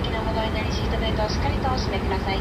席の戻りなりシートベルトをしっかりとお締めください。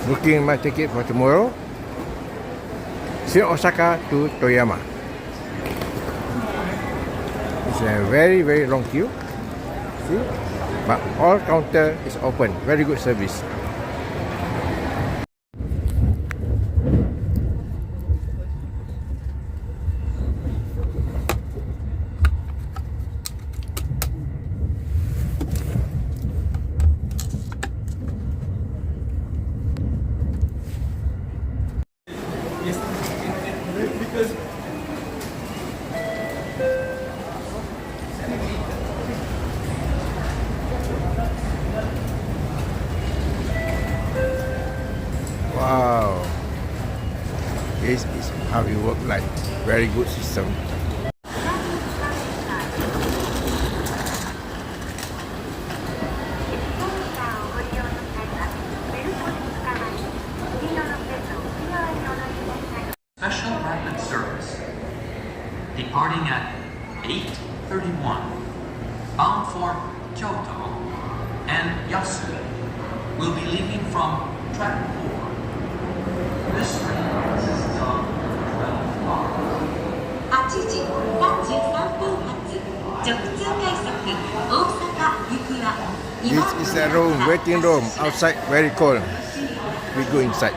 Booking my ticket for tomorrow. See Osaka to Toyama. It's a very, very long queue. See? But all counter is open. Very good service. Wow, this is how it works, like very good system. Special rapid service departing at 8:31, bound for Kyoto and Yasu, will be leaving from track 4. This train consists of 12 cars. 8時33分発直通快速大阪行くは This is a room, waiting room outside, very cold. We go inside.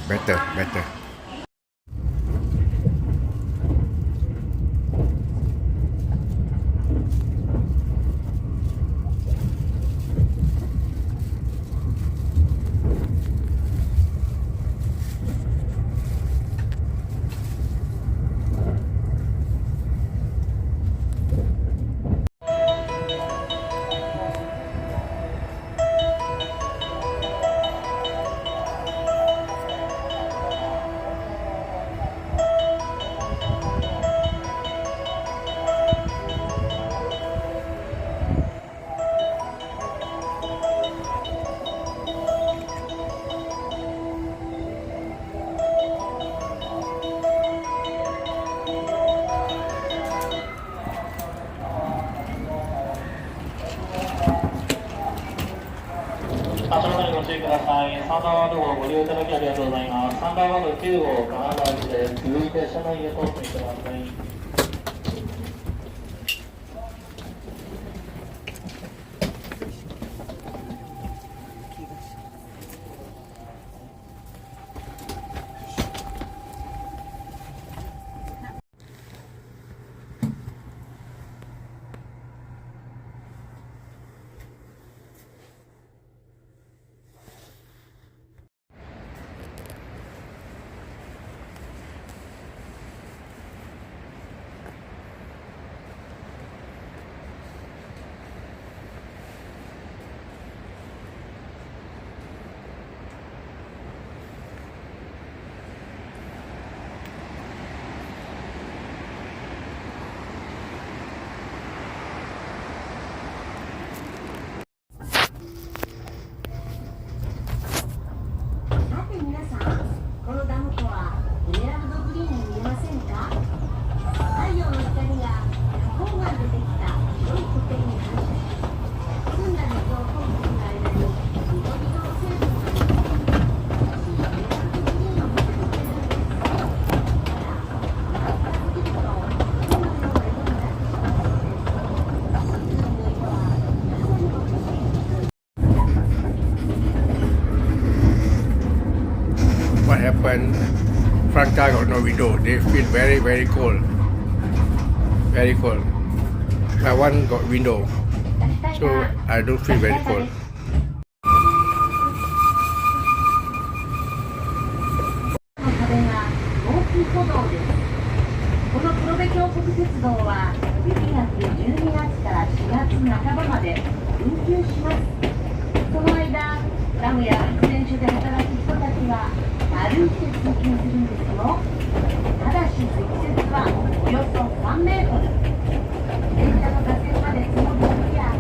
Better.3番窓をご利用いただきありがとうございます。3番窓9号金沢駅です。続いて車内へとお進みください。What happened? Front car got no window. They feel very, very cold. Very cold. My one got window, so I don't feel very cold. この黒部峡谷鉄道は雪が降る12月から4月半ばまで運休します。その間、ダムや発電所で働く人たちは歩いて通勤するんですよ。ただし積雪はおよそ3メートル。電車の架線まで積もる雪や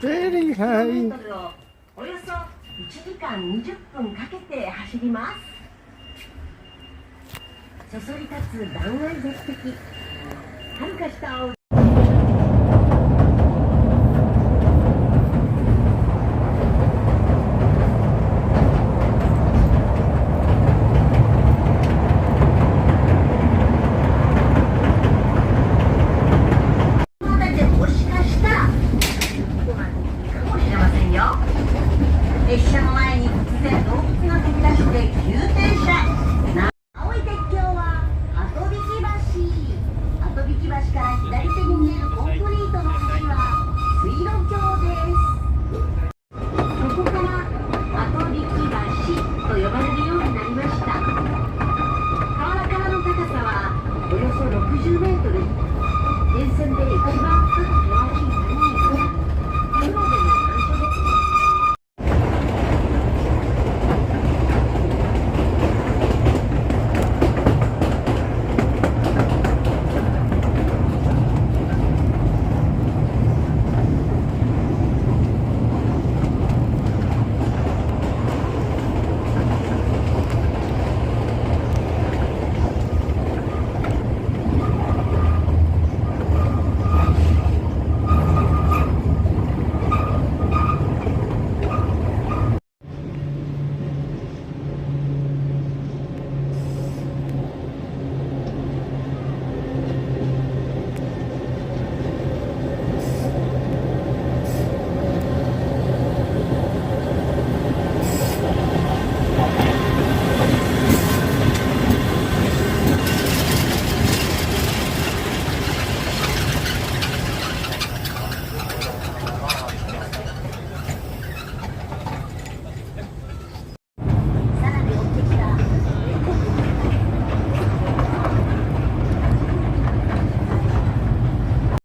Very キロ high. メートルをおよそ1時間20分かけて走ります。そそり立つ断崖絶壁、はるか下を列車の前に突然動物が飛び出して急停車。青い鉄橋は鳩引橋。鳩引橋から左手に見えるコンクリートの橋は水路橋です。